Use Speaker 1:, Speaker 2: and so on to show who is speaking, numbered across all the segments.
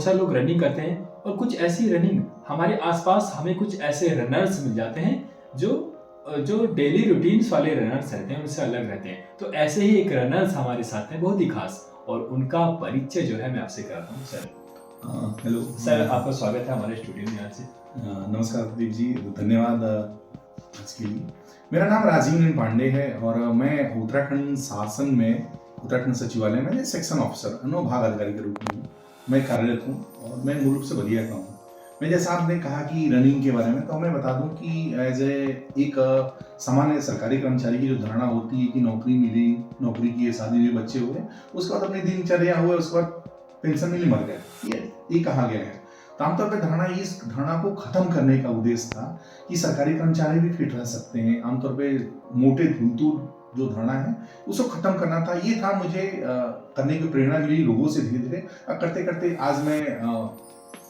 Speaker 1: बहुत सारे लोग रनिंग करते हैं और कुछ ऐसी रनिंग हमारे आसपास हमें कुछ ऐसे रनर्स मिल जाते हैं जो डेली रूटीन्स वाले रनर्स रहते हैं, उनसे अलग रहते हैं। तो ऐसे ही एक रनर्स हमारे साथ हैं, बहुत ही खास, और उनका परिचय जो है मैं आपसे कराता हूँ। सर
Speaker 2: हेलो
Speaker 1: सर, आपका स्वागत है हमारे स्टूडियो में आज से।
Speaker 2: नमस्कार प्रदीप जी, धन्यवाद आज के लिए। मेरा नाम राजीव नील पांडे है और मैं उत्तराखंड शासन में उत्तराखंड सचिवालय में सेक्शन ऑफिसर अनुभाग अधिकारी के रूप में मैं कार्यरत हूँ और मैं मूल रूप से बलिया का हूँ। मैं जैसा आपने कहा कि रनिंग के बारे में, तो मैं बता दूं कि एज एक सामान्य सरकारी कर्मचारी की जो धारणा होती है कि नौकरी मिली, नौकरी की, शादी हुई, बच्चे हुए, उसके बाद अपनी दिनचर्या हुए, उसके बाद पेंशन मिली, मर गए, ये कहा गया है। तो आमतौर पर धारणा, इस धारणा को खत्म करने का उद्देश्य था कि सरकारी कर्मचारी भी फिट रह सकते हैं। आमतौर पे मोटे धूलतूर जो धारणा है उसको खत्म करना था। ये था मुझे करने की प्रेरणा मिली लोगों से धीरे धीरे, करते करते आज मैं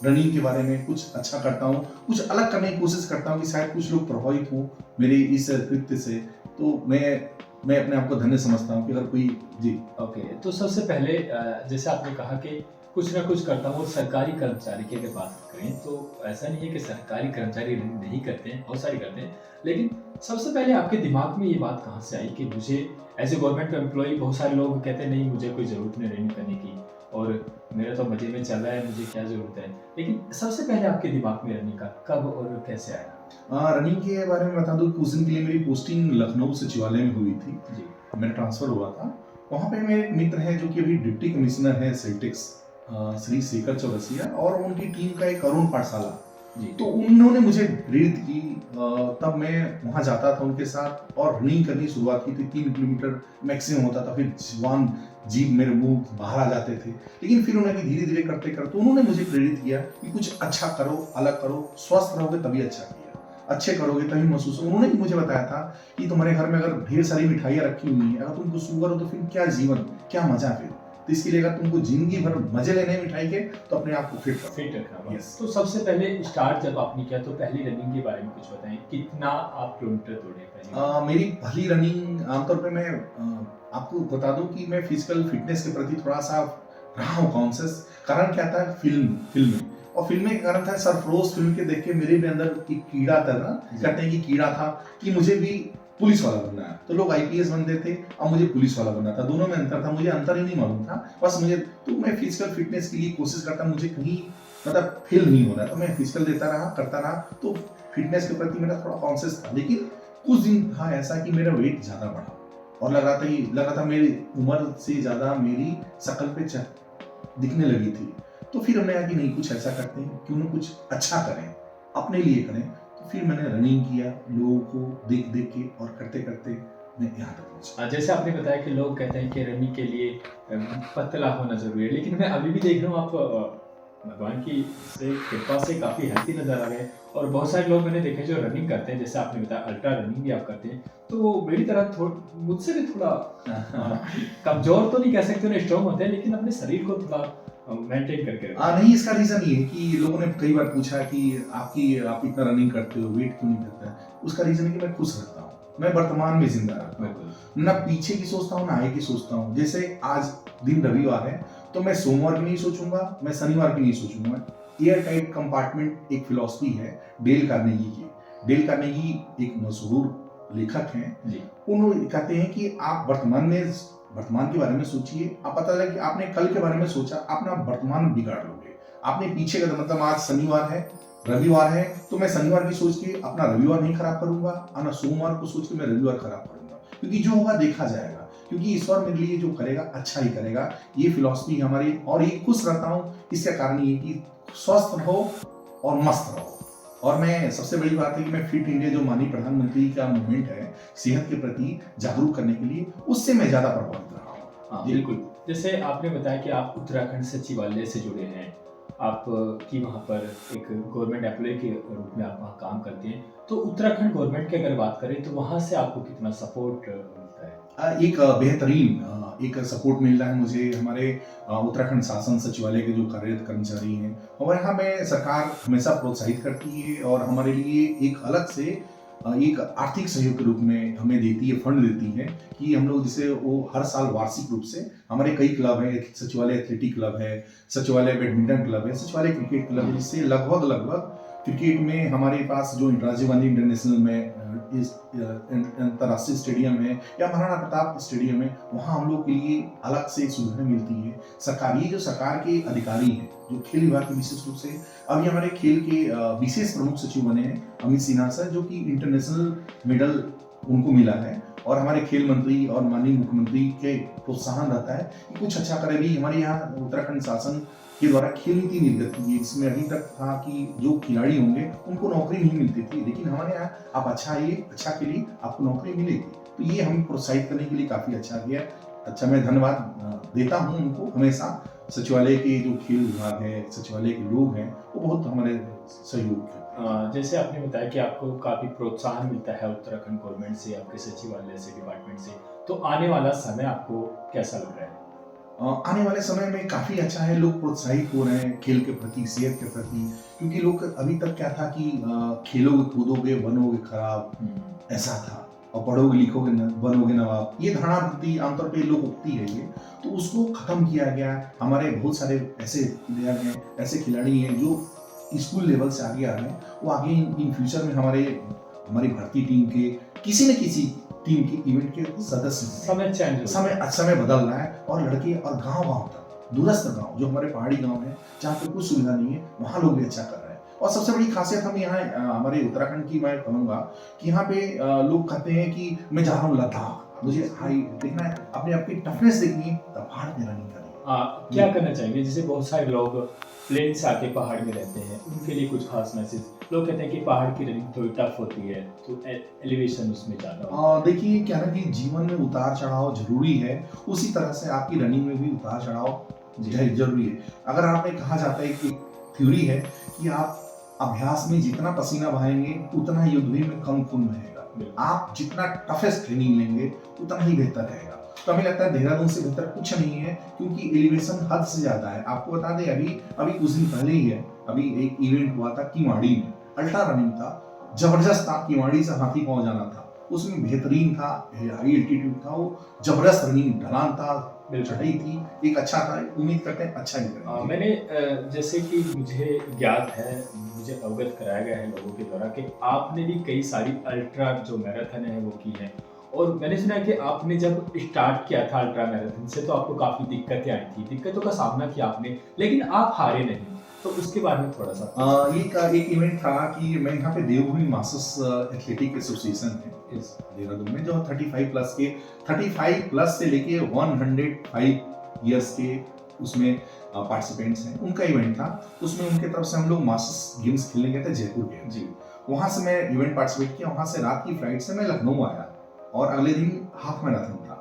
Speaker 2: रनिंग के बारे में कुछ अच्छा करता हूँ, कुछ अलग करने की कोशिश करता हूँ कि शायद कुछ लोग प्रभावित हों मेरे इस कृत्य से। तो मैं अपने आप को धन्य समझता हूँ कि अगर कोई जी।
Speaker 1: ओके, तो सबसे पहले जैसे आपने कहा कि कुछ ना कुछ करता हूँ, सरकारी कर्मचारी की अगर बात करें तो ऐसा नहीं है कि सरकारी कर्मचारी नहीं करते हैं, बहुत सारे करते हैं। लेकिन सबसे पहले आपके दिमाग में ये बात कहाँ से आई कि मुझे एज ए गवर्नमेंट एम्प्लॉय, बहुत सारे लोग कहते हैं नहीं मुझे कोई ज़रूरत नहीं रनिंग करने की और मेरा तो मजे में चल रहा है, मुझे क्या ज़रूरत है। लेकिन सबसे पहले आपके दिमाग में रनिंग का कब और कैसे आया?
Speaker 2: रनिंग के बारे में बता दूं, कुछ दिन के लिए मेरी पोस्टिंग लखनऊ सचिवालय में हुई थी जी। मेरा ट्रांसफर हुआ था। वहाँ पे मेरे एक मित्र हैं जो कि अभी डिप्टी कमिश्नर है सेल्टिक्स, श्री शेखर चौरसिया, और उनकी टीम का एक अरुण पाठशाला जी। तो उन्होंने मुझे प्रेरित की। तब मैं वहाँ जाता था उनके साथ और रनिंग करनी शुरुआत की थी। 3 किलोमीटर मैक्सिमम होता था, फिर जवान जीभ मेरे मुंह बाहर आ जाते थे। लेकिन फिर उन्हें धीरे धीरे करते करते उन्होंने मुझे प्रेरित किया कि कुछ अच्छा करो, अलग करो, स्वस्थ रहोगे तभी अच्छा किया, अच्छे करोगे तभी महसूस हो। उन्होंने मुझे बताया था कि तुम्हारे घर में अगर ढेर सारी मिठाइयाँ रखी हुई हैं, अगर तुमको शुगर हो तो फिर क्या जीवन, क्या मजा फिर। तो इसके लिए अगर तुमको जिंदगी भर मजे लेने हैं मिठाई के, तो अपने आप को फिट रखना।
Speaker 1: yes. तो सबसे पहले स्टार्ट जब आपने किया तो पहली रनिंग के बारे में कुछ बताएं, कितना आप किलोमीटर दौड़े पहले?
Speaker 2: मेरी पहली रनिंग, आमतौर पे मैं आपको बता दूं कि मैं फिजिकल फिटनेस के प्रति थोड़ा सा रहा हूँ कॉन्शियस। कारण क्या था, फिल्में और फिल्में का कारण था सरफरोश फिल्म के देख के मेरे भी अंदर एक कीड़ा था ना, कहते हैं कि कीड़ा था कि मुझे भी पुलिस वाला बनना है। तो लोग आईपीएस बनते थे, अब मुझे पुलिस वाला बनना था। दोनों में अंतर था, मुझे अंतर ही नहीं मालूम था। बस मुझे, तो मैं फिजिकल फिटनेस के लिए कोशिश करता, मुझे कहीं मतलब फेल नहीं होना, तो मैं फिजिकल देता रहा, करता रहा। तो फिटनेस के प्रति मेरा थोड़ा कॉन्शियस था। लेकिन कुछ दिन था ऐसा कि मेरा वेट ज्यादा बढ़ा और लग रहा था मेरी उम्र से ज्यादा मेरी शक्ल पे दिखने लगी थी। तो फिर हमने कहा कि नहीं, कुछ ऐसा करते हैं, क्यों ना कुछ अच्छा करें, अपने लिए करें। तो फिर मैंने रनिंग किया, लोगों को देख देख के, और करते करते मैं यहाँ तक पहुंचा।
Speaker 1: जैसे आपने बताया कि लोग कहते हैं कि रनिंग के लिए पतला होना जरूरी है, लेकिन मैं अभी भी देख रहा हूँ आप भगवान की से कृपा से काफ़ी हेल्थी नज़र आ रहे हैं। और बहुत सारे लोग मैंने देखे जो रनिंग करते हैं, जैसे आपने बताया अल्ट्रा रनिंग भी आप करते हैं, तो मेरी तरह मुझसे भी थोड़ा कमजोर तो नहीं कह सकते, उन्हें स्ट्रॉन्ग होते हैं, लेकिन अपने शरीर को थोड़ा मेंटेन करके
Speaker 2: नहीं, इसका रीजन ये है कि लोगों ने कई बार पूछा कि आप इतना रनिंग करते हो, वेट क्यों नहीं करते हैं। उसका रीजन है कि मैं खुश रहता हूँ, मैं वर्तमान में जिंदा रहता हूँ, ना पीछे की सोचता हूँ ना आगे की सोचता हूँ। जैसे आज दिन रविवार है तो मैं सोमवार की नहीं सोचूंगा, मैं शनिवार की नहीं सोचूंगा। एयर टाइट कंपार्टमेंट एक फिलॉसफी है डेल कार्नेगी की। डेल कार्नेगी एक मशहूर लेखक हैं, उन्होंने कहते हैं कि आप वर्तमान के बारे में सोचिए। आप पता लगे कि आपने कल के बारे में सोचा, अपना वर्तमान बिगाड़ लोगे। आपने पीछे का मतलब आज शनिवार है, रविवार है, तो मैं शनिवार की सोच के अपना रविवार नहीं खराब करूंगा, और ना सोमवार को सोच के मैं रविवार खराब करूंगा, क्योंकि जो होगा देखा जाएगा। क्योंकि ईश्वर मेरे लिए जो करेगा अच्छा ही करेगा। ये फिलॉसफी हमारी, और ये खुश रहता हूँ। इसका कारण ये कि स्वस्थ रहो और मस्त रहो। और मैं, सबसे बड़ी बात है कि मैं फिट इंडिया जो माननीय प्रधानमंत्री का मूवमेंट है सेहत के प्रति जागरूक करने के लिए, उससे मैं ज्यादा प्रभावित रहा हूँ।
Speaker 1: हाँ बिल्कुल, जैसे आपने बताया कि आप उत्तराखंड सचिवालय से जुड़े हैं, आप की वहाँ पर एक गवर्नमेंट एम्प्लॉय के रूप में आप वहाँ काम करते हैं, तो उत्तराखंड गवर्नमेंट की अगर बात करें तो वहाँ से आपको कितना सपोर्ट मिलता है?
Speaker 2: एक बेहतरीन एक सपोर्ट मिल रहा है मुझे हमारे उत्तराखंड शासन सचिवालय के जो कार्यरत कर्मचारी हैं, और यहाँ में सरकार हमेशा प्रोत्साहित करती है और हमारे लिए एक अलग से एक आर्थिक सहयोग के रूप में हमें देती है, फंड देती है कि हम लोग जैसे वो हर साल वार्षिक रूप से हमारे कई क्लब हैं, एक सचिवालय एथलेटिक क्लब है, सचिवालय बैडमिंटन क्लब है, सचिवालय क्रिकेट क्लब है, जिससे लगभग लगभग क्रिकेट में हमारे पास जो राजीव गांधी इंटरनेशनल में इस अंतर्राष्ट्रीय स्टेडियम है या महाराणा प्रताप स्टेडियम है, वहाँ हम लोग के लिए अलग से सुविधाएं मिलती है। सरकार, ये जो सरकार के अधिकारी हैं जो खेल विभाग के विशेष रूप से अभी हमारे खेल के विशेष प्रमुख सचिव बने हैं अमित सिन्हा सर, जो कि इंटरनेशनल मेडल उनको मिला है और हमारे खेल मंत्री और माननीय मुख्यमंत्री के प्रोत्साहन रहता है कि कुछ अच्छा करे। भी हमारे यहाँ उत्तराखंड शासन के द्वारा खेल नीति निर्गत की है, जिसमें अभी तक था कि जो खिलाड़ी होंगे उनको नौकरी नहीं मिलती थी, लेकिन हमारे यहाँ आप अच्छा आइए, अच्छा खेलिए, आपको नौकरी मिलेगी। तो ये हमें प्रोत्साहित करने के लिए काफी अच्छा किया। अच्छा, मैं धन्यवाद देता हूँ उनको हमेशा। सचिवालय के जो खेल विभाग है, सचिवालय के लोग हैं, वो बहुत हमारे सहयोग है।
Speaker 1: जैसे आपने बताया कि आपको काफ़ी प्रोत्साहन मिलता है उत्तराखंड गवर्नमेंट से, आपके सचिवालय से, डिपार्टमेंट से, तो आने वाला समय आपको कैसा लग रहा है?
Speaker 2: आने वाले समय में काफी अच्छा है, लोग प्रोत्साहित हो रहे हैं खेल के प्रति, सेहत के प्रति, क्योंकि लोग अभी तक क्या था कि खेलोगे कूदोगे बनोगे खराब, ऐसा था, और पढ़ोगे लिखोगे बनोगे नवाब, ये धारणा प्रति आमतौर पे लोग उगती है ये, तो उसको खत्म किया गया। हमारे बहुत सारे ऐसे प्लेयर हैं, ऐसे खिलाड़ी हैं जो स्कूल लेवल से आगे आ रहे हैं, वो आगे इन फ्यूचर में हमारी भारतीय टीम के किसी न किसी टीम के इवेंट के सदस्य हैं। समय बदल रहा है और लड़के और गांव तक, दूरस्थ गांव जो हमारे पहाड़ी गांव हैं जहाँ पे कुछ सुविधा नहीं है, वहाँ लोग भी अच्छा कर रहे हैं। और सबसे बड़ी खासियत हम यहाँ हमारे उत्तराखंड की मैं कहूँगा कि यहाँ पे लोग कहते हैं कि मैं जा रहा हूँ लद्दाख, मुझे हाई देखना है, अपने आपकी टफनेस देखनी है, तो पहाड़ पे रनिंग करनी है।
Speaker 1: क्या करना चाहिए? जैसे बहुत सारे लोग प्लेन से आके पहाड़ में रहते हैं, उनके लिए कुछ खास मैसेज? लोग कहते हैं कि पहाड़ की रनिंग थोड़ी टफ होती है, तो एलिवेशन उसमें ज़्यादा।
Speaker 2: देखिए क्या है कि जीवन में उतार चढ़ाव जरूरी है, उसी तरह से आपकी रनिंग में भी उतार चढ़ाव जरूरी है। अगर आपने कहा जाता है कि थ्योरी है कि आप अभ्यास में जितना पसीना बहाएंगे उतना युद्ध में कम खून बहेगा, आप जितना टफेस्ट ट्रेनिंग लेंगे उतना ही बेहतर रहेगा। तो हमें लगता है देहरादून से बेहतर कुछ नहीं है, क्योंकि एलिवेशन हद से ज्यादा है। आपको बता दें अभी कुछ दिन पहले ही है, अभी एक इवेंट हुआ था किवाड़ी में, अल्ट्रा रनिंग था, जबरदस्त था, किवाड़ी से हाथी पांव जाना था, उसमें बेहतरीन था, हाई एल्टीट्यूड था, वो जबरदस्त रनिंग, ढलान था, चढ़ाई थी, एक अच्छा था, उम्मीद करते हैं अच्छा ही करेंगे।
Speaker 1: मैंने जैसे कि मुझे ज्ञात है, मुझे अवगत कराया गया है लोगों के द्वारा कि आपने भी कई सारी अल्ट्रा जो मैराथन है वो की है, और मैंने सुना है कि आपने जब स्टार्ट किया था अल्ट्रा मैराथन से तो आपको काफ़ी दिक्कतें आई थी, दिक्कतों का सामना किया आपने, लेकिन आप हारे नहीं, तो उसके बारे में थोड़ा सा।
Speaker 2: ये एक इवेंट था कि मैं यहाँ पे देवभूमि मास्टर्स एथलेटिक एसोसिएशन है इस देहरादून में, जो 35 प्लस से लेके 105 इयर्स के उसमें पार्टिसिपेंट्स हैं, उनका इवेंट था। उसमें उनके तरफ से हम लोग मास्टर्स गेम्स खेलने गए थे, जयपुर गए जी। वहाँ से मैं इवेंट पार्टिसिपेट किया, वहाँ से रात की फ्लाइट से मैं लखनऊ आया और अगले दिन हाफ मैराथन था।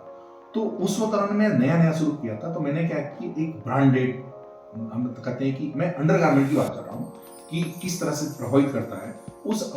Speaker 2: तो उस वक्त मैंने नया शुरू किया था, तो मैंने क्या कि एक ब्रांडेड, हम कहते हैं कि मैं अंडरगारमेंट की बात कर रहा हूँ कि किस तरह से प्रभावित करता है,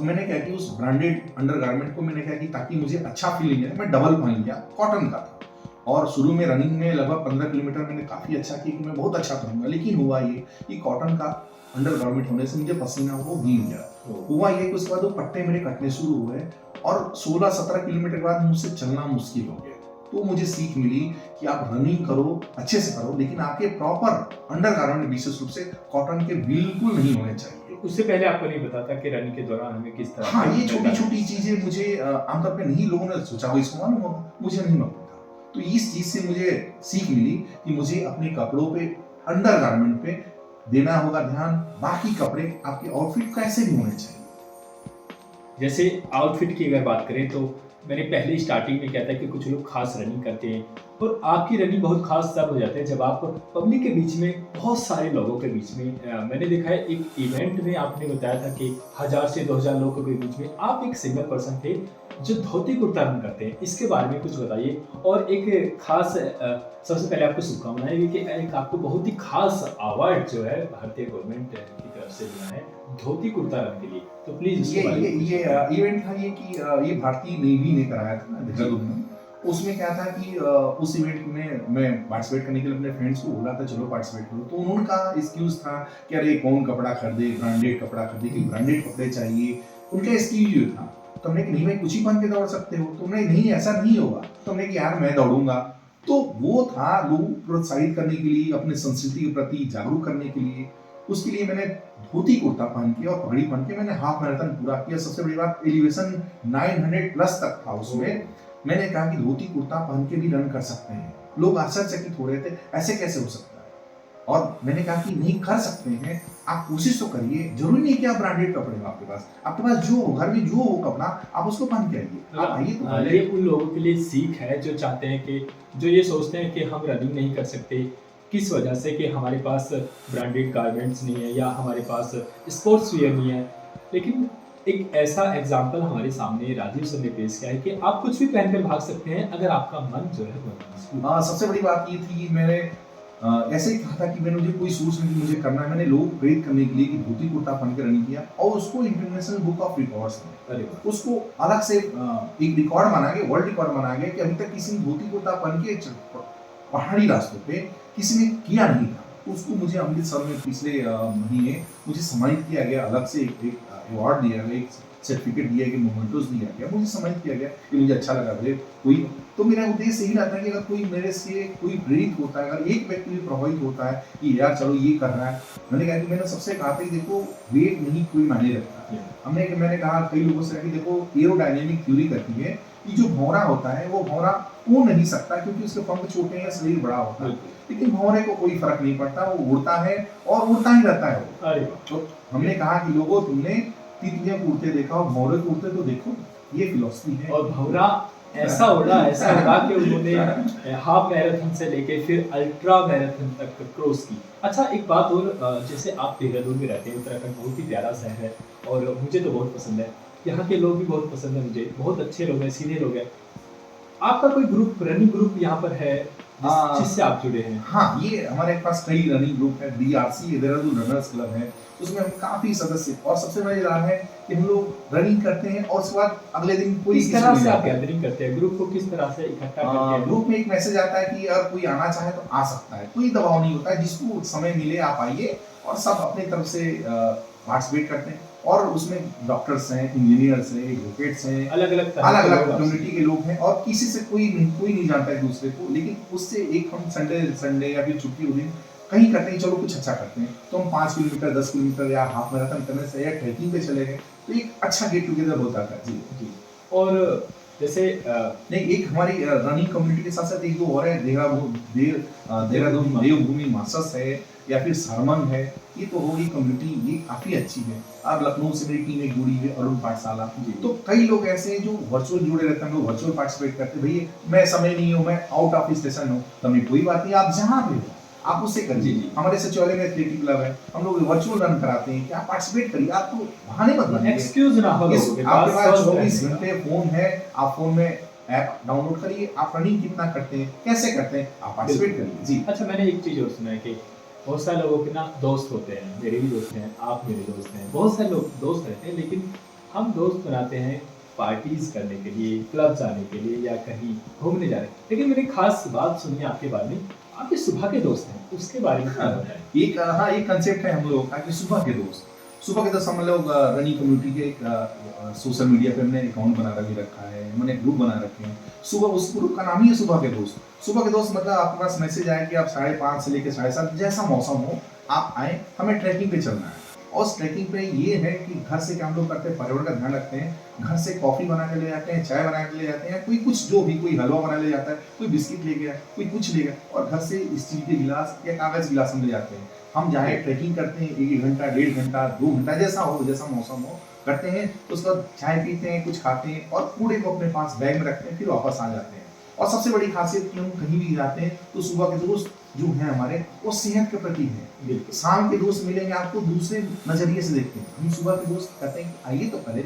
Speaker 2: मैंने क्या कि उस ब्रांडेड अंडरगारमेंट को मैंने क्या कि ताकि मुझे अच्छा फीलिंग है, मैं डबल पहन लिया, कॉटन का था। और शुरू में रनिंग में लगभग 15 किलोमीटर मैंने काफी अच्छा किया कि मैं बहुत अच्छा करूंगा, लेकिन हुआ ये कि कॉटन का अंडरगारमेंट होने से मुझे पसीना वो भीग गया। हुआ ये कि उसके बाद वो पट्टे मेरे कटने शुरू हुए और 16-17 किलोमीटर के बाद मुझसे चलना मुश्किल हो गया। तो मुझे सीख मिली कि आप रनिंग करो, अच्छे से करो, लेकिन आपके प्रॉपर अंडरगारमेंट विशेष रूप से कॉटन के बिल्कुल नहीं होने चाहिए।
Speaker 1: उससे पहले आपको नहीं पता था कि रनिंग के दौरान हमें किस तरह।
Speaker 2: हाँ, ये छोटी चीजें मुझे आमतौर पे नहीं, लोगों ने सोचा हो इसको मालूम होगा, मुझे नहीं मालूम था। तो इस चीज से मुझे सीख मिली कि मुझे अपने कपड़ों पे, अंडरगारमेंट पे देना होगा ध्यान, बाकी कपड़े आपके आउटफिट कैसे भी होने चाहिए।
Speaker 1: जैसे आउटफिट की अगर बात करें तो मैंने पहले स्टार्टिंग में किया था कि कुछ लोग खास रनिंग करते हैं, और आपकी रनिंग बहुत खास तब हो जाती है जब आप पब्लिक के बीच में, बहुत सारे लोगों के बीच में, मैंने देखा है एक इवेंट में आपने बताया था कि 1000 से 2000 लोगों के बीच में आप एक सिंगल पर्सन थे जो धोती कुर्ता रन करते हैं, इसके बारे में कुछ बताइए। और एक खास, सबसे पहले आपको शुभकामनाएं कि एक आपको बहुत ही खास अवार्ड जो है भारतीय गवर्नमेंट की तरफ से मिला है धोती कुर्ता रन के लिए, तो प्लीज।
Speaker 2: ये इवेंट था ये कि ये भारतीय नेवी ने कराया था देहरादून में। उसमें क्या था कि उस इवेंट में मैं पार्टिसिपेट करने के लिए अपने फ्रेंड्स को बोला था चलो पार्टिसिपेट करो, तो उनका एक्सक्यूज था कि अरे कौन कपड़ा खरीदे, ब्रांडेड कपड़ा खरीदे, कि ब्रांडेड कपड़े चाहिए, उनका एक्सक्यूज था। तुमने कि नहीं भाई कुछ ही पहन के दौड़ सकते हो, तुमने नहीं ऐसा नहीं होगा, तुमने कि यार मैं दौड़ूंगा। तो वो था लोग प्रोत्साहित करने के लिए, अपने संस्कृति के प्रति जागरूक करने के लिए। उसके लिए मैंने धोती कुर्ता पहन के और पगड़ी पहन के मैंने हाफ मैराथन पूरा किया। सबसे बड़ी बात एलिवेशन 900 प्लस तक था उसमें। मैंने कहा कि धोती कुर्ता पहन के भी रन कर सकते हैं। लोग आश्चर्यचकित हो रहे थे, ऐसे कैसे हो सकता है। और मैंने कहा कि नहीं कर सकते हैं, आप कोशिश तो करिए। जरूरी नहीं कि आप ब्रांडेड कपड़े हो आपके पास जो हो, घर में जो हो कपड़ा आप उसको पहन के आइए। आप आइए तो पहले।
Speaker 1: ये उन लोगों के लिए सीख है जो चाहते हैं कि जो ये सोचते हैं कि हम रनिंग नहीं कर सकते किस वजह से कि हमारे पास ब्रांडेड गारमेंट्स नहीं है या हमारे पास स्पोर्ट्स वियर नहीं है। लेकिन एक ऐसा एग्जाम्पल हमारे सामने राजीव सर ने पेश किया है कि आप कुछ भी पहनकर भाग सकते हैं अगर आपका मन जो है वो मजबूत है।
Speaker 2: सबसे बड़ी बात ये थी कि मैंने ऐसे ही कहा था कि मैंने मुझे कोई सोच नहीं थी मुझे करना है। मैंने लोगों को प्रेरित करने के लिए कि धोती कुर्ता पहन के रनिंग किया और उसको इंटरनेशनल बुक ऑफ रिकॉर्ड्स में
Speaker 1: अरे वाह।
Speaker 2: उसको अलग से एक रिकॉर्ड माना गया, वर्ल्ड रिकॉर्ड माना गया कि अभी तक किसी ने धोती कुर्ता पहन के पहाड़ी रास्तों पे किसी ने किया नहीं था। उसको मुझे अमृतसर में पिछले महीने मुझे सम्मानित किया गया, अलग से एक अवार्ड दिया गया, एक सर्टिफिकेट दिया गया, मोमेंटोस दिया गया, मुझे सम्मानित किया गया कि मुझे अच्छा लगा। मुझे कोई तो मेरा उद्देश्य यही रहता है कि अगर कोई मेरे से कोई प्रेरित होता है, अगर एक व्यक्ति भी प्रभावित होता है कि यार चलो ये कर रहा है। मैंने कहा कि मैंने सबसे कहा था कि देखो वेट नहीं कोई मायने रखता है। मैंने कहा कई लोगों से कि देखो एरोडायनेमिक थ्योरी कहती है कि जो भौरा होता है वो भौरा उड़ नहीं सकता क्योंकि उसके पंख छोटे हैं, शरीर बड़ा होता है। लेकिन भौरे को कोई फर्क नहीं पड़ता, वो उड़ता है और उड़ता ही रहता है वो।
Speaker 1: अरे
Speaker 2: तो हमने कहा कि लोगों तुमने तितलियां को उड़ते देखा और भौरे को उड़ते तो देखो, ये फिलॉसफी है।
Speaker 1: और भंवरा ऐसा उड़ा कि उन्होंने हाफ मैराथन से लेके फिर अल्ट्रा मैराथन तक क्रॉस की। अच्छा एक बात और, जैसे आप देहरादून में रहते हैं, उत्तराखंड बहुत ही प्यारा शहर है और मुझे तो बहुत पसंद है। यहाँ के लोग भी बहुत पसंद है मुझे, बहुत अच्छे लोग हैं, सीधे लोग हैं। आपका कोई ग्रुप, रनिंग ग्रुप यहाँ पर है जिससे आप जुड़े हैं?
Speaker 2: हाँ, ये हमारे पास कई रनिंग ग्रुप है। DRC देहरादून रनर्स क्लब है, उसमें हम काफी सदस्य। और सबसे बड़ी बात है कि हम लोग रनिंग करते हैं और उसके बाद अगले दिन कोई
Speaker 1: किस तरह से आप गैदरिंग करते हैं? ग्रुप को किस तरह से इकट्ठा करते हैं?
Speaker 2: ग्रुप में एक मैसेज आता है कि अगर कोई आना चाहे तो आ सकता है, कोई दबाव नहीं होता है, जिसको समय मिले आप आइए। और सब अपनी तरफ से पार्टिसिपेट करते हैं और उसमें डॉक्टर्स हैं, इंजीनियर्स हैं, एडवोकेट्स हैं,
Speaker 1: अलग अलग
Speaker 2: कम्युनिटी के लोग हैं और किसी से कोई नहीं जानता है दूसरे को। लेकिन उससे एक हम संडे या फिर छुट्टी के दिन कहीं करते हैं, चलो कुछ अच्छा करते हैं। तो हम 5 किलोमीटर 10 किलोमीटर या हाफ मैराथन करने से या ट्रैकिंग पे चले गए तो एक अच्छा गेट टुगेदर होता था। जी
Speaker 1: जी। और जैसे
Speaker 2: नहीं, एक हमारी रनिंग कम्युनिटी के साथ साथ एक दो और है, देहरादून देवभूमि मास्टर्स है या फिर सरमंग है। ये तो होगी कम्युनिटी, ये काफी अच्छी है। अब लखनऊ से मेरी टीम एक जुड़ी है, अरुण पाठशाला। तो कई लोग ऐसे हैं जो वर्चुअल जुड़े रहते हैं, लोग वर्चुअल पार्टिसिपेट करते हैं। भैया मैं समय नहीं हूँ, मैं आउट ऑफ स्टेशन हूँ, तभी कोई बात नहीं, आप जहाँ पे हो आप उससे करिए। हमारे सचिवालय में एथलेटिक क्लब है, हम लोग वर्चुअल रन कराते हैं कि आप पार्टिसिपेट करिए। आपको बहाने मत बनाइए,
Speaker 1: एक्सक्यूज ना हो।
Speaker 2: आपके पास 24 घंटे फोन है, आप फोन में ऐप डाउनलोड करिए। आप रनिंग कितना करते हैं, कैसे करते हैं, आप पार्टिसिपेट करिए। जी।
Speaker 1: अच्छा, मैंने एक चीज और सुना है कि बहुत सारे लोगों के ना दोस्त होते हैं, मेरे भी दोस्त हैं, आप मेरे दोस्त हैं, बहुत सारे लोग दोस्त रहते हैं। लेकिन हम दोस्त बनाते हैं पार्टीज करने के लिए, क्लब जाने के लिए या कहीं घूमने जा रहे हैं। लेकिन मैंने खास बात सुनी है आपके बारे में, आपके सुबह के दोस्त हैं, उसके बारे में क्या बताएं?
Speaker 2: एक कंसेप्ट है हम लोगों का कि सुबह के दोस्त हम लोग रनिंग कम्युनिटी के एक सोशल मीडिया पे हमने अकाउंट बना रखा है, हमने ग्रुप बना रखे हैं। सुबह उस ग्रुप का नाम ही है सुबह के दोस्त। सुबह के दोस्त मतलब आपके पास मैसेज आए कि आप 5:30 से लेकर 7:30 जैसा मौसम हो आप आए, हमें ट्रैकिंग पे चलना है। और उस ट्रैकिंग पे ये है कि घर से क्या हम लोग करते हैं, पर्यावरण का ध्यान रखते हैं। घर से कॉफी बना के ले जाते हैं, चाय बना के ले जाते हैं, कोई कुछ जो भी, कोई हलवा बना ले जाता है, कोई बिस्किट ले गया, कोई कुछ ले गया। और घर से स्टील के गिलास या कागज गिलास हम ले जाते हैं। हम जाए ट्रैकिंग करते हैं, 1 घंटा 1.5 घंटा 2 घंटा जैसा हो, जैसा मौसम हो करते हैं। उसके बाद चाय पीते हैं, कुछ खाते हैं और कूड़े को अपने पास बैग में रखते हैं, फिर वापस आ जाते हैं। और सबसे बड़ी खासियत कि हम कहीं भी जाते हैं तो सुबह के दोस्त जो हैं हमारे, वो सेहत के प्रति हैं। शाम के दोस्त मिलेंगे आपको दूसरे नजरिए से देखते हैं। हम सुबह के दोस्त कहते हैं कि आइए तो पहले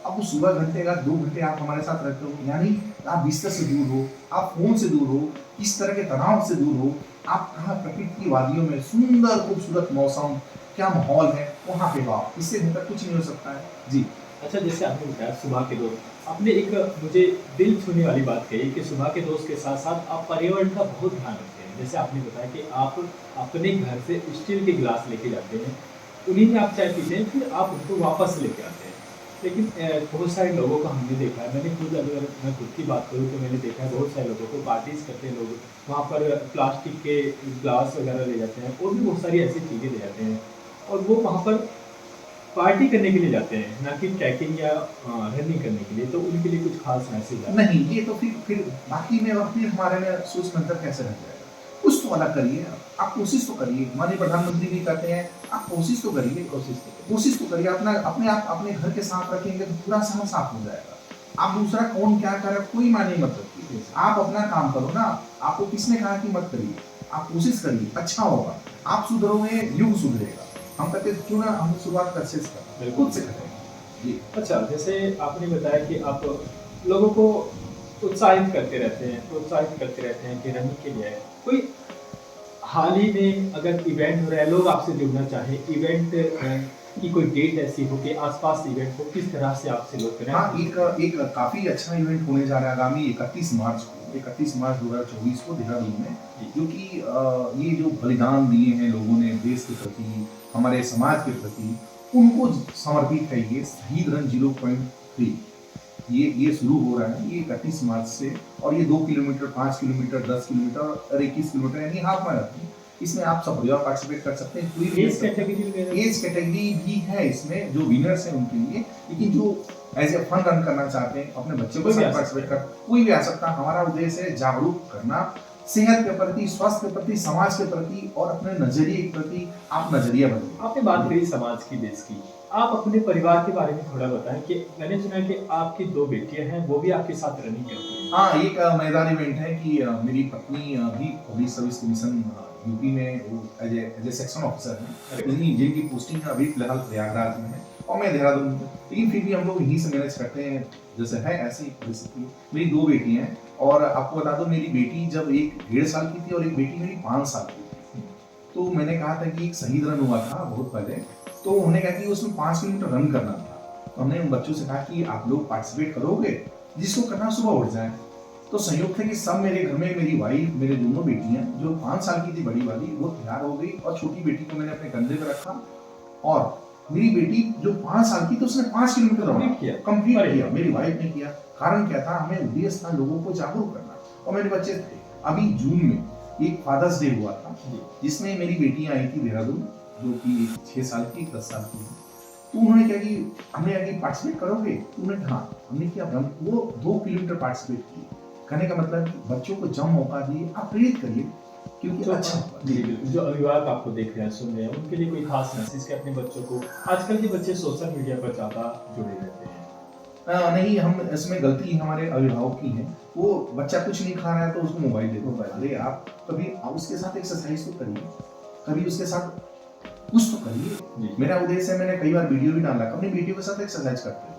Speaker 2: अब वो सुबह घंटे का 2 घंटे आप हमारे साथ रहते हो, यानी आप बिस्तर से दूर हो, आप फोन से दूर हो, इस तरह के तनाव से दूर हो। आप कहाँ प्रकृति की वादियों में सुंदर खूबसूरत मौसम, क्या माहौल है, वहाँ पे हो। इससे बेहतर कुछ नहीं हो सकता है। जी।
Speaker 1: अच्छा, जैसे आपने बताया सुबह के दोस्त, आपने एक मुझे दिल छूने वाली बात कही कि सुबह के दोस्त के साथ साथ आप पर्यावरण का बहुत ध्यान रखते हैं। जैसे आपने बताया कि आप अपने घर से स्टील के गिलास लेके जाते हैं, उन्हीं में आप चाय पीते हैं, फिर आप उनको वापस लेके आते हैं। लेकिन बहुत सारे लोगों को हमने देखा है, मैंने खुद, अगर मैं खुद की बात करूँ तो मैंने देखा है बहुत सारे लोगों को, पार्टीज़ करते हैं लोग, वहाँ पर प्लास्टिक के ग्लास वगैरह ले जाते हैं और भी बहुत सारी ऐसी चीज़ें ले जाते हैं और वो वहाँ पर पार्टी करने के लिए जाते हैं, ना कि ट्रैकिंग या रनिंग करने के लिए, तो उनके लिए कुछ खास मैसेज है?
Speaker 2: नहीं, ये तो फिर बाकी में और फिर हमारे में सोच में अंतर कैसे रह जाएगा? कुछ तो अलग करिए आप कोशिश तो करिए। माननीय प्रधानमंत्री भी कहते हैं, आप कोशिश तो करिए। कोशिश तो करिए। अपना अपने आप अपने घर के साफ रखेंगे तो पूरा शहर साफ हो जाएगा। आप दूसरा कौन क्या करे कोई मायने मत रखिए। आप अपना काम करो ना। आपको किसने कहा कि मत करिए? आप कोशिश करिए, अच्छा होगा। आप सुधरोगे, युग सुधरेगा। हम कहते हैं क्यों ना हम शुरुआत कैसे करें? खुद से करें। जी।
Speaker 1: अच्छा, जैसे आपने बताया कि आप लोगों को प्रोत्साहित करते रहते हैं कि रनिंग के लिए आए। कोई हाल ही में अगर इवेंट हो रहा है, लोग आपसे जुड़ना चाहें, इवेंट की कोई डेट ऐसी हो कि आस-पास इवेंट हो, किस तरह से आपसे लोग कनेक्ट
Speaker 2: हाँ,
Speaker 1: हो
Speaker 2: एक
Speaker 1: सकते हैं?
Speaker 2: एक काफ़ी अच्छा इवेंट होने जा रहा है आगामी 31 मार्च को। 31 मार्च 2024 को देहरादून में,
Speaker 1: जी।
Speaker 2: जो कि ये जो बलिदान दिए हैं लोगों ने देश के प्रति, हमारे समाज के प्रति, उनको समर्पित है ये शहीद रन 0.3। ये शुरू हो रहा है, ये 31 मार्च से, और ये 2 किलोमीटर, 5 किलोमीटर, 10 किलोमीटर और 21 किलोमीटर यानी हाफ मैराथन। इसमें आप सब परिवार पार्टिसिपेट कर सकते हैं। कोई भी
Speaker 1: एज कैटेगरी वगैरह?
Speaker 2: एज कैटेगरी भी है इसमें, जो विनर्स हैं उनके लिए। लेकिन जो एज ए फन रन करना चाहते हैं, अपने बच्चों के
Speaker 1: कोई भी
Speaker 2: साथ
Speaker 1: आ
Speaker 2: पार्टिसिपेट
Speaker 1: सकता
Speaker 2: कर, कोई भी आ सकता है। हमारा उद्देश्य है जागरूक करना, सेहत के प्रति, स्वास्थ्य के प्रति, समाज के प्रति और अपने नजरिए के प्रति। आप नजरिया बदलिए।
Speaker 1: आपने बात करी समाज की, देश की। आप अपने परिवार के बारे में थोड़ा बताएँ कि मैंने सुना है कि आपकी 2 बेटियाँ हैं, वो भी आपके साथ रनिंग करती हैं।
Speaker 2: हाँ, एक मज़ेदार इवेंट है कि मेरी पत्नी भी पब्लिक सर्विस कमीशन यूपी में वो एज ए सेक्शन ऑफिसर हैं।
Speaker 1: अरे!
Speaker 2: जिनकी पोस्टिंग है अभी फिलहाल प्रयागराज में है और मैं देहरादून में। लेकिन फिर भी हम लोग यहीं से मैनेज करते हैं, जैसे है ऐसी परिस्थिति। मेरी 2 बेटियाँ हैं और आपको बता दूँ, मेरी बेटी जब एक 1.5 साल की थी और एक बेटी मेरी 5 साल की थी। तो मैंने कहा था कि एक शहीद रन हुआ था बहुत पहले, तो उन्होंने कहा कि उसमें 5 किलोमीटर रन करना था। तो हमने उन बच्चों से कहा कि आप लोग पार्टिसिपेट करोगे, जिसको करना सुबह उठ जाए। तो संयोग था कि सब मेरे घर में, मेरी वाइफ, मेरे दोनों बेटियां, जो 5 साल की थी बड़ी वाली, वो तैयार हो गई और छोटी बेटी को मैंने अपने कंधे पे रखा। और मेरी बेटी जो 5 साल की, तो उसने 5 किलोमीटर दौड़ा, कंप्लीट किया। मेरी वाइफ ने किया। कारण क्या था? हमें उद्देश्य था लोगों को जागरूक करना। और मेरे बच्चे थे। अभी जून में एक फादर्स डे हुआ था, जिसमें मेरी बेटियां आई थी देहरादून, जो कि 6 साल की, 10 साल की। तो उन्होंने क्या कि हमने कहा कि पार्टिसिपेट करोगे? तो उन्होंने कहा हाँ। हमने किया। वो 2 किलोमीटर पार्टिसिपेट किए। कहने का मतलब कि बच्चों को जब मौका दिए, आप प्रेरित करिए, क्योंकि
Speaker 1: जो
Speaker 2: अच्छा
Speaker 1: जी, बिल्कुल। जो अभिभावक आपको देख रहे हैं, सुन रहे हैं, उनके लिए कोई खास मैसेज कि अपने बच्चों को, आजकल के बच्चे सोशल मीडिया पर ज़्यादा जुड़े रहते हैं।
Speaker 2: नहीं, हम इसमें गलती हमारे अभिभावक की है। वो बच्चा कुछ नहीं खा रहा है तो उसको मोबाइल दे दो। अरे आप कभी उसके साथ एक्सरसाइज तो करिए, कभी उसके साथ कुछ तो करिए। मेरा उद्देश्य है, मैंने कई बार वीडियो भी डाला, अपनी बेटियों के साथ एक्सरसाइज करते हो।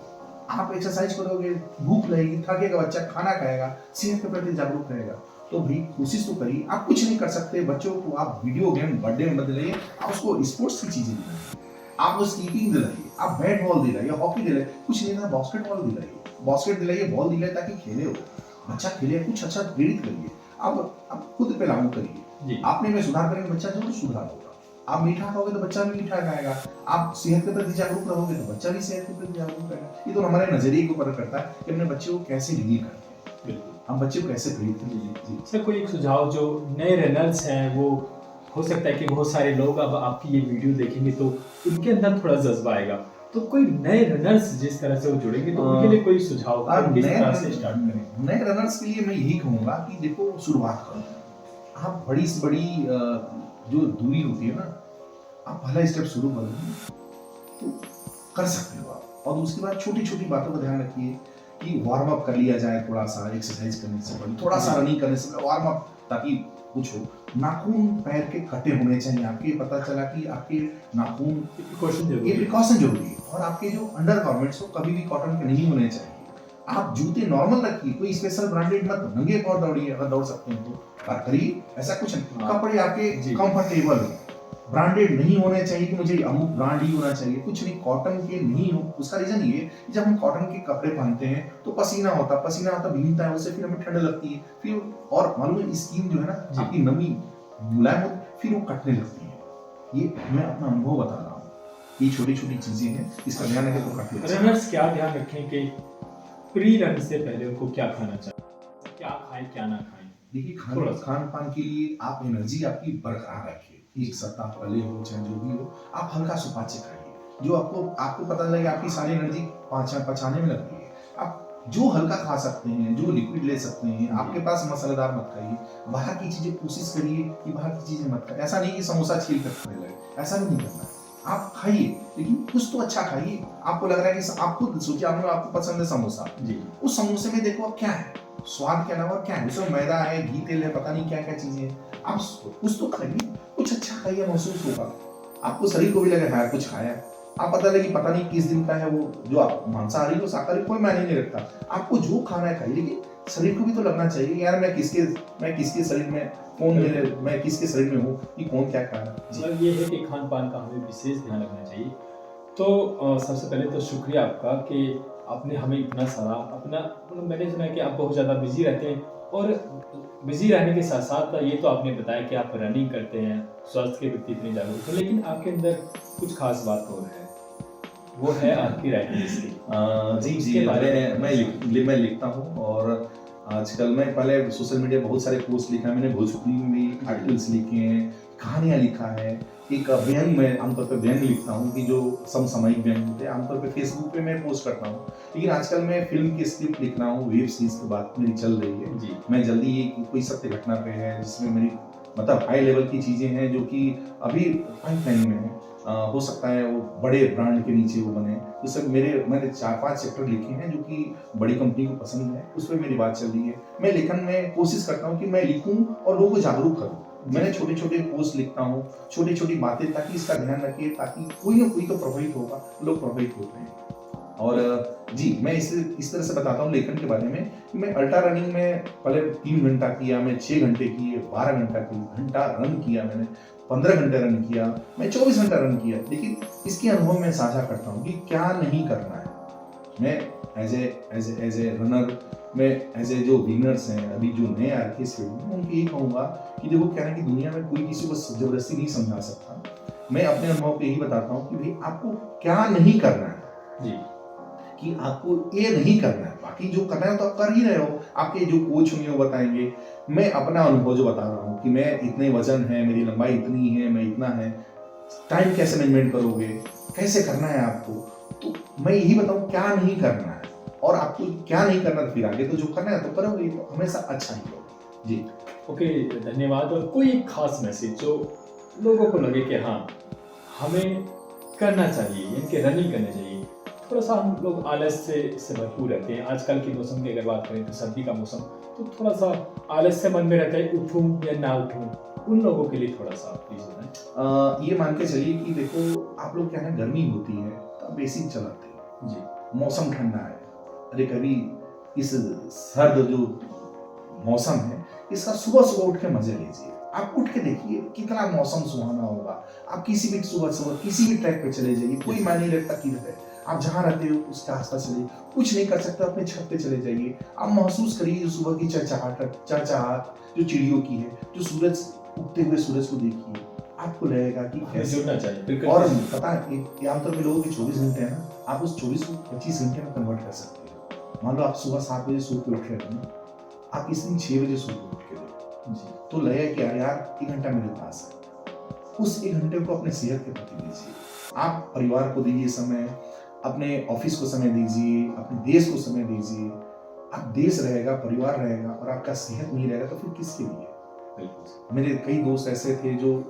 Speaker 2: आप एक्सरसाइज करोगे, भूख लगेगी, थकेगा बच्चा, खाना खाएगा, सेहत के प्रति जागरूक रहेगा। तो भाई कोशिश तो करिए। आप कुछ नहीं कर सकते, बच्चों को आप वीडियो गेम बर्थडे में बदलिए, आप उसको स्पोर्ट्स की चीजें दिलाइए, आप वो स्कीपिंग दिलाइए, आप बैट बॉल दिलाइए, हॉकी दिलाइए, कुछ नहीं ना, बास्केटबॉल दिलाइए, बास्केट दिलाइए, बॉल दिलाइए, ताकि खेले वो बच्चा, खेले, कुछ अच्छा प्रेरित करिए। आप खुद पे लागू करिए। आपने में सुधार करेंगे, बच्चा जरूर सुधार होगा। आप मीठा खाओगे तो बच्चा भी मीठा खाएगा। आप सेहत के प्रति जागरूक रहोगे तो बच्चा भी सेहत के प्रति जागरूक रहेगा। ये तो हमारे नजरिए के ऊपर करता है कि अपने बच्चे को कैसे लीड करते हैं।
Speaker 1: बिल्कुल।
Speaker 2: हम बच्चे को कैसे प्रेरित करें।
Speaker 1: जी। सर, कोई एक सुझाव, जो नए रनर्स हैं, वो हो सकता है कि बहुत सारे लोग अब आपकी ये वीडियो देखेंगे तो उनके अंदर थोड़ा जज्बा आएगा। तो कोई नए रनर्स जिस तरह से वो जुड़ेंगे, तो उनके लिए कोई सुझाव, आप किस तरह से स्टार्ट करें?
Speaker 2: नए रनर्स के लिए मैं यही कहूंगा कि देखो, शुरुआत करो। आप बड़ी से बड़ी जो दूरी होती है ना, आप पहला स्टेप शुरू करो तो कर सकते हो आप। और उसके बाद छोटी छोटी बातों का ध्यान रखिए कि वार्म अप कर लिया जाए, थोड़ा सा एक्सरसाइज करने से पहले, थोड़ा सा रनिंग करने से पहले वार्म अप, ताकि कुछ हो। नाखून पैर के कटे होने चाहिए आपके। पता चला कि आपके नाखून, ये प्रिकॉशन जरूरी है। और आपके जो अंडर गारमेंट्स हो कभी भी कॉटन के नहीं होने चाहिए। आप जूते नॉर्मल रखिए, कोई स्पेशल ब्रांडेड मत, नंगे पांव दौड़िए, अगर दौड़ सकते हैं तो करिए। ऐसा कुछ नहीं, कपड़े आपके कंफर्टेबल हो, ब्रांडेड नहीं होने चाहिए कि मुझे अमुक ब्रांड ही होना चाहिए, कुछ नहीं, कॉटन के नहीं हो। उसका रीजन ये, जब हम कॉटन के कपड़े पहनते हैं तो पसीना होता भीगता है, उससे फिर हमें ठंड लगती है, फिर और मालूम है स्किन जो है ना आपकी नमी मुलायम होती, फिर वो कटने लगती है। ये मैं अपना अनुभव बता रहा हूँ। ये छोटी-छोटी चीज़ें हैं, इसका ध्यान रखें तो काफ़ी अच्छा है।
Speaker 1: रनर्स क्या ध्यान रखें कि प्री रन से पहले उनको क्या खाना चाहिए, क्या खाएं क्या ना खाएं?
Speaker 2: देखिए
Speaker 1: थोड़ा सा।
Speaker 2: खान-पान के लिए आप एनर्जी आपकी बरकरार रखिए। एक सप्ताह पहले हो चाहे जो भी हो, आप हल्का सुपाच्य खाइए। जो आपको आपको पता लगे आपकी सारी एनर्जी पचाने में लग रही है। आप जो हल्का खा सकते हैं, जो लिक्विड ले सकते हैं, आपके पास मसालेदार मत खाइए। बाहर की चीज़ें कोशिश करिए कि बाहर की चीज़ें मत खाइए। ऐसा नहीं कि समोसा छील कर खाने लगे, ऐसा भी नहीं करना है। आप खाइए, लेकिन कुछ तो अच्छा खाइए। आपको लग रहा है कि आप खुद सोचिए आपको पसंद है समोसा।
Speaker 1: जी।
Speaker 2: उस समोसे में देखो अब क्या है? स्वाद के अलावा क्या है? उसमें मैदा है, घी, तेल है, पता नहीं क्या-क्या चीज़ें हैं। आप कुछ तो खाइए, कुछ अच्छा खाइए, महसूस होगा। आपको शरीर को भी लगेगा हाँ, कुछ खाया है। आप पता नहीं किस दिन का है वो, जो आप मांसाहारी हो, शाकाहारी कोई मायने नहीं रखता। आपको जो खाना है खाइए, लेकिन शरीर को भी तो लगना चाहिए कि यार मैं किसके शरीर में मैं किसके शरीर में हूँ, कि कौन क्या खा रहा है। जी।
Speaker 1: मतलब ये है कि खान-पान का हमें विशेष ध्यान रखना चाहिए। तो सबसे पहले तो शुक्रिया आपका कि आपने हमें इतना सारा अपना मतलब मैंने सुना है कि आप बहुत ज़्यादा बिज़ी रहते हैं और बिज़ी रहने के साथ-साथ ये तो आपने बताया कि आप रनिंग करते हैं, स्वास्थ्य के प्रति इतने जागरूक हैं, लेकिन आपके अंदर कुछ ख़ास बात और है, वो है आपकी राइटिंग स्किल। तो
Speaker 2: जी,
Speaker 1: उसके
Speaker 2: जी,
Speaker 1: बारे में
Speaker 2: मैं लिखता हूँ और आजकल मैं पहले सोशल मीडिया बहुत सारे पोस्ट लिखा है, मैंने भोजपुरी में भी
Speaker 1: जी।
Speaker 2: आर्टिकल्स लिखे हैं, कहानियाँ लिखा है, एक व्यंग मैं आमतौर पे व्यंग लिखता हूँ कि जो समसामयिक व्यंग होते हैं, आमतौर पे फेसबुक पे मैं पोस्ट करता हूँ। लेकिन आजकल मैं फ़िल्म की स्क्रिप्ट लिख रहा हूँ, वेब सीरीज़ की बात मेरी चल रही है।
Speaker 1: जी।
Speaker 2: मैं जल्दी ही कोई सत्य घटना पे है जिसमें मेरी मतलब हाई लेवल की चीज़ें हैं जो कि अभी पाइपलाइन में है। हो सकता है वो बड़े ब्रांड के नीचे वो बने। उसमें मैंने 4-5 चैप्टर लिखे हैं जो कि बड़ी कंपनी को पसंद है, उसपे मेरी बात चल रही है। मैं लेखन में कोशिश करता हूँ कि मैं लिखूँ और लोगों को जागरूक करूँ। मैंने छोटे-छोटे पोस्ट लिखता हूँ, छोटी-छोटी बातें ताकि इसका ध्यान रखिए ताकि कोई ना कोई तो प्रभावित होगा, लोग प्रभावित होते हैं। और जी, मैं इस तरह से बताता हूँ लेखन के बारे में कि मैं अल्ट्रा रनिंग में पहले 3 घंटा किया, मैं 6 घंटे किए, 12 घंटा रन किया मैंने, 15 घंटे रन किया, मैं 24 घंटा रन किया। लेकिन इसके अनुभव मैं साझा करता हूँ कि क्या नहीं करना है। मैं एज़ ए रनर मैं एज़ ए जो बिगिनर्स हैं, अभी जो नए आ रखे इस फील्ड में, मैं उनको यही कहूँगा कि देखो क्या है कि दुनिया में कोई किसी को ज़बरदस्ती नहीं समझा सकता। मैं अपने अनुभव पे यही बताता हूँ कि भई आपको क्या नहीं करना है।
Speaker 1: जी।
Speaker 2: कि आपको ये नहीं करना है, बाकी जो करना है तो आप कर ही रहे हो। आपके जो कोच होंगे वो बताएँगे। मैं अपना अनुभव जो बता रहा हूँ कि मैं इतने वज़न है, मेरी लंबाई इतनी है, मैं इतना है। टाइम कैसे मैनेजमेंट करोगे? कैसे करना है आपको? तो मैं यही बताऊँ क्या नहीं करना है और आपको क्या नहीं करना तो फिर आगे तो जो करना है तो करोगे, तो हमेशा अच्छा ही होगा। जी।
Speaker 1: ओके, धन्यवाद। और कोई एक ख़ास मैसेज जो लोगों को लगे कि हाँ, हमें करना चाहिए, यानी कि रनिंग करनी चाहिए। थोड़ा-सा हम लोग आलस से भरपूर रहते हैं। आजकल के मौसम की अगर बात करें तो सर्दी का मौसम, तो थोड़ा-सा आलस से मन में रहता है उठूँ या ना उठूँ। उन लोगों के लिए थोड़ा-सा आप प्लीज़ बताएँ?
Speaker 2: ये मान के चलिए कि देखो आप लोग क्या है गर्मी होती है तो आप एसी चलाते हो।
Speaker 1: जी।
Speaker 2: मौसम ठंडा है। अरे कभी इस सर्द जो मौसम है, इसका सुबह-सुबह उठ के मज़े लीजिए। आप उठ के देखिए कितना मौसम सुहाना होगा। आप किसी भी सुबह-सुबह किसी भी ट्रैक पे चले जाइए, कोई मायने नहीं रखता किधर है। आप जहाँ रहते हो उसके आस-पास चलिए। कुछ नहीं कर सकते अपने छत पे चले जाइए। आप महसूस करिए जो सुबह की चहचहाट जो चिड़ियों की है, जो सूरज उगते हुए सूरज को देखिए। आपको लगेगा कि
Speaker 1: हमें
Speaker 2: कैसे
Speaker 1: जुड़ना चाहिए, प्रकृति
Speaker 2: और
Speaker 1: से।
Speaker 2: पता है ये आमतौर पे लोगों के 24 घंटे हैं ना, आप उस 24 को 25 घंटे में कन्वर्ट कर सकते हो। मान लो आप सुबह 7 बजे सो के उठ रहे हो ना, आप इस दिन 6 बजे सो के उठ के देखो।
Speaker 1: जी।
Speaker 2: तो लगेगा कि अरे यार 1 घंटा मेरे पास है। उस 1 घंटे को अपने सेहत के प्रति दीजिए। आप परिवार को दीजिए समय, अपने ऑफिस को समय दीजिए, अपने देश को समय दीजिए। अब देश रहेगा, परिवार रहेगा और आपका सेहत नहीं रहेगा तो फिर किसके लिए?
Speaker 1: बिल्कुल।
Speaker 2: मेरे कई दोस्त ऐसे थे जो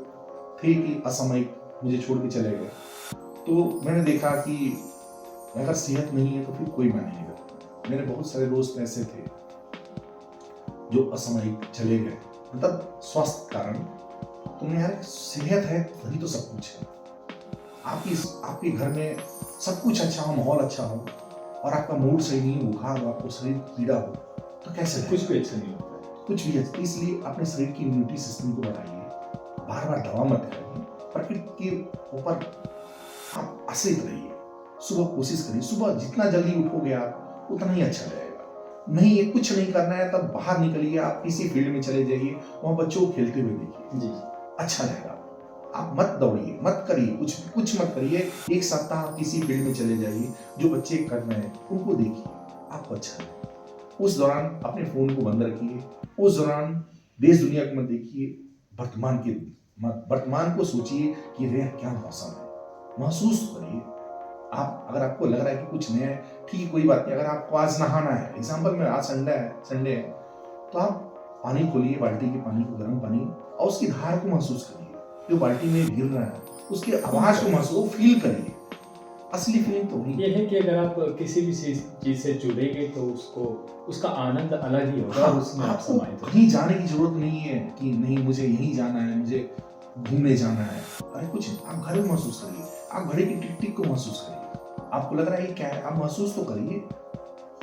Speaker 2: थे कि असामयिक मुझे छोड़ के चले गए। तो मैंने देखा कि अगर सेहत नहीं है तो फिर कोई मायने नहीं रखता। मेरे बहुत सारे दोस्त ऐसे थे जो असामयिक चले गए, मतलब स्वास्थ्य कारण। तो मैं यार सेहत है तभी तो सब कुछ है। आपके घर में सब कुछ अच्छा हो, माहौल अच्छा हो और आपका मूड सही नहीं हो, बुखार हो, आपको शरीर पीड़ा हो, तो कैसे
Speaker 1: कुछ
Speaker 2: रहेगा?
Speaker 1: भी अच्छा नहीं होता है।
Speaker 2: कुछ भी अच्छा, इसलिए अपने शरीर की इम्यूनिटी सिस्टम को बढ़ाइए। बार-बार दवा मत खाइए। प्रकृति के ऊपर आप आश्रित रहिए। सुबह कोशिश करिए, सुबह जितना जल्दी उठोगे आप, उतना ही अच्छा रहेगा। नहीं ये कुछ नहीं करना है तब बाहर निकलिए, आप किसी फील्ड में चले जाइए, वहाँ बच्चों को खेलते हुए देखिए,
Speaker 1: जी।
Speaker 2: अच्छा रहेगा। आप मत दौड़िए, मत करिए, कुछ मत करिए। एक सप्ताह किसी फील्ड में चले जाइए, जो बच्चे कर रहे हैं उनको देखिए, आपको अच्छा लगे। उस दौरान अपने फोन को बंद रखिए, उस दौरान देश दुनिया को मत देखिए, वर्तमान को सोचिए कि रे क्या मौसम है, महसूस करिए। आप अगर आपको लग रहा है कि कुछ नया है, ठीक है, कोई बात नहीं। अगर आपको आज नहाना है, एग्जाम्पल में आज संडे है, तो आप पानी खोलिए, बाल्टी के पानी को, गर्म पानी, और उसकी धार को महसूस करिए, जो बाल्टी में गिर रहा है, उसकी आवाज को महसूस, फील करिए। असली फीलिंग तो वही
Speaker 1: ये है कि अगर आप किसी भी चीज से जुड़ेंगे तो उसका आनंद अलग ही होगा और उसमें आप
Speaker 2: आपको
Speaker 1: समाहित हो।
Speaker 2: कहीं जाने की जरूरत नहीं है कि नहीं मुझे यहीं जाना है, मुझे घूमने जाना है। अरे कुछ नहीं, आप घर में महसूस करिए, आप घड़ी की टिक टिक को महसूस करिए। आपको लग रहा है ये क्या है, आप महसूस तो करिए।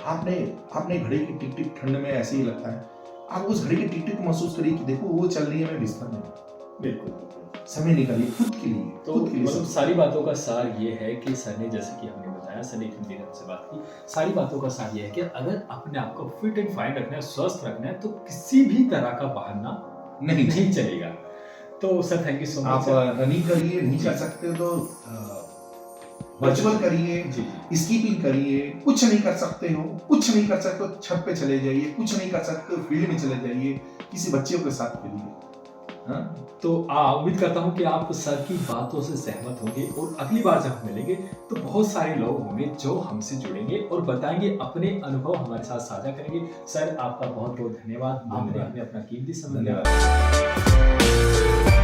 Speaker 2: आपने घड़ी की टिक टिक ठंड में ऐसे ही लगता है, आप उस घड़ी की टिक टिक को महसूस करिए कि देखो वो चल रही है, मैं बिस्तर में हूं।
Speaker 1: बिल्कुल।
Speaker 2: समय निकालिए खुद के लिए,
Speaker 1: तो
Speaker 2: खुद के लिए
Speaker 1: मतलब
Speaker 2: समय।
Speaker 1: सारी बातों का सार ये है कि सर ने, जैसे कि हमने बताया, सर ने एक हिंदी में हमसे बात की, सारी बातों का सार ये है कि अगर अपने आप को फिट एंड फाइन रखना है, स्वस्थ रखना है, तो किसी भी तरह का बहाना नहीं चलेगा। तो सर थैंक यू सो
Speaker 2: आप
Speaker 1: मच।
Speaker 2: रनिंग करिए, नहीं कर सकते तो वर्चुअल करिए,
Speaker 1: जी
Speaker 2: स्कीपिंग करिए। कुछ नहीं कर सकते हो, कुछ नहीं कर सकते हो, छत पे चले जाइए। कुछ नहीं कर सकते हो, फील्ड में चले जाइए, किसी बच्चे के साथ खेलिए। हाँ?
Speaker 1: तो उम्मीद करता हूँ कि आप सर की बातों से सहमत होंगे और अगली बार जब हम मिलेंगे तो बहुत सारे लोग होंगे जो हमसे जुड़ेंगे और बताएंगे, अपने अनुभव हमारे साथ साझा करेंगे। सर आपका बहुत बहुत धन्यवाद, आपने हमें अपना कीमती समय दिया।
Speaker 2: धन्यवाद।